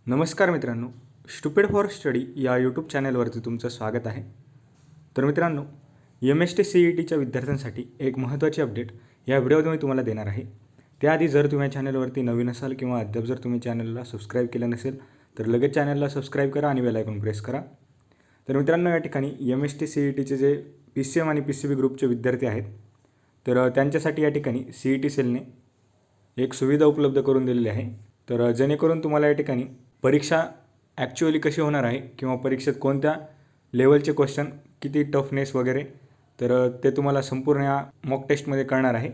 नमस्कार मित्रांनो, stupid for study या यूट्यूब चॅनलवरती तुमचं स्वागत आहे. तर मित्रांनो, MST-CETच्या विद्यार्थ्यांसाठी एक महत्त्वाची अपडेट या व्हिडिओमध्ये मी तुम्हाला देणार आहे. त्याआधी जर तुम्ही चॅनलवरती नवीन असाल किंवा अद्याप जर तुम्ही चॅनलला सबस्क्राईब केलं नसेल तर लगेच चॅनलला सबस्क्राईब करा आणि बेल आयकॉन प्रेस करा. तर मित्रांनो, या ठिकाणी MST-CETचे जे PCM आणि PCB ग्रुपचे विद्यार्थी आहेत तर त्यांच्यासाठी या ठिकाणी CET सेलने एक सुविधा उपलब्ध करून दिलेली आहे. तर जेणेकरून तुम्हाला या ठिकाणी परीक्षा ॲक्च्युअली कशी होणार आहे किंवा परीक्षेत कोणत्या लेवलचे क्वेश्चन, किती टफनेस वगैरे, तर ते तुम्हाला संपूर्ण या मॉक टेस्टमध्ये कळणार आहे.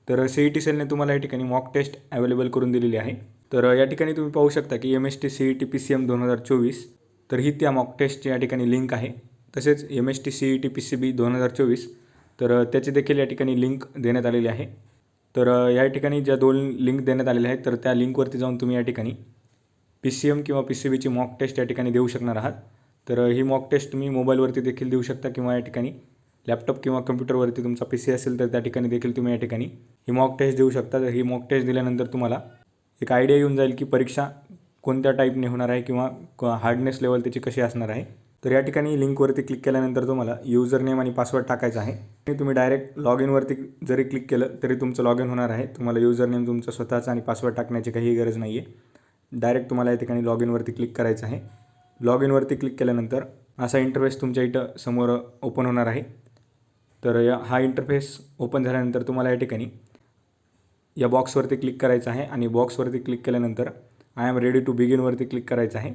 तर CET सेलने तुम्हाला या ठिकाणी मॉक टेस्ट अवेलेबल करून दिलेली आहे. तर या ठिकाणी तुम्ही पाहू शकता की MST-CET PCM 2024 तर ही त्या मॉक टेस्टची या ठिकाणी लिंक आहे. तसेच MST-CET PCB 2024 तर त्याची देखील या ठिकाणी लिंक देण्यात आलेली आहे. तर या ठिकाणी ज्या दोन लिंक देण्यात आलेल्या आहेत तर त्या लिंकवरती जाऊन तुम्ही या ठिकाणी PCM किंवा PCBची मॉक टेस्ट या ठिकाणी देऊ शकणार आहात. तर ही मॉक टेस्ट तुम्ही मोबाईलवरती देखील देऊ शकता किंवा या ठिकाणी लॅपटॉप किंवा कम्प्युटरवरती तुमचा PC असेल तर त्या ठिकाणी देखील तुम्ही या ठिकाणी ही मॉक टेस्ट देऊ शकता. तर ही मॉक टेस्ट दिल्यानंतर तुम्हाला एक आयडिया येऊन जाईल की परीक्षा कोणत्या टाईपने होणार आहे किंवा हार्डनेस लेवल त्याची कशी असणार आहे. तर या ठिकाणी लिंकवरती क्लिक केल्यानंतर तुम्हाला युजर नेम आणि पासवर्ड टाकायचा आहे. तुम्ही डायरेक्ट लॉग इनवरती जरी क्लिक केलं तरी तुमचं लॉग इन होणार आहे. तुम्हाला युजर नेम तुमचं स्वतःचा आणि पासवर्ड टाकण्याची काही गरज नाही आहे. डायरेक्ट तुम्हाला या ठिकाणी लॉग इनवरती क्लिक करायचं आहे. लॉग इनवरती क्लिक केल्यानंतर असा इंटरफेस तुमच्या इथं समोर ओपन होणार आहे. तर हा इंटरफेस ओपन झाल्यानंतर तुम्हाला या ठिकाणी या बॉक्सवरती क्लिक करायचं आहे आणि बॉक्सवरती क्लिक केल्यानंतर आय एम रेडी टू बिगिनवरती क्लिक करायचं आहे.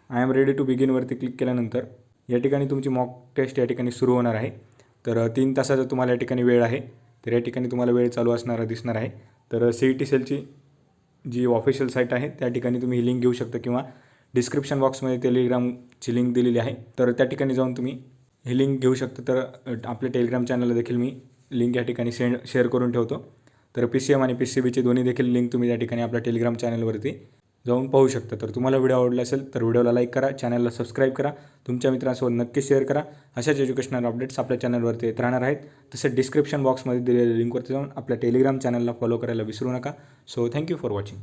आय एम रेडी टू बिगिनवरती क्लिक केल्यानंतर या ठिकाणी तुमची मॉक टेस्ट या ठिकाणी सुरू होणार आहे. तर 3 तासाचा तुम्हाला या ठिकाणी वेळ आहे. तर या ठिकाणी तुम्हाला वेळ चालू असणारा दिसणार आहे. तर CET सेलची जी ऑफिशियल साईट आहे त्या ठिकाणी तुम्ही ही लिंक घेऊ शकता किंवा डिस्क्रिप्शन बॉक्समध्ये टेलिग्रामची लिंक दिलेली आहे. तर त्या ठिकाणी जाऊन तुम्ही ही लिंक घेऊ शकता. तर आपल्या टेलिग्राम चॅनलला देखील मी लिंक या ठिकाणी शेअर करून ठेवतो. तर PCM आणि PCBची दोन्ही देखील लिंक तुम्ही त्या ठिकाणी आपल्या टेलिग्राम चॅनलवरती जाऊन पाहू शकता. तर तुम्हाला व्हिडिओ आवडला असेल तर व्हिडिओला लाईक करा, चॅनलला सबस्क्राईब करा, तुमच्या मित्रांसोबत नक्की शेअर करा. अशाच एज्युकेशनल अपडेट्स आपल्या चॅनलवरती येत राहणार आहेत. तसेच डिस्क्रिप्शन बॉक्समध्ये दिलेल्या लिंकवरती जाऊन आपल्या टेलिग्राम चॅनलला फॉलो करायला विसरू नका. So thank you for watching.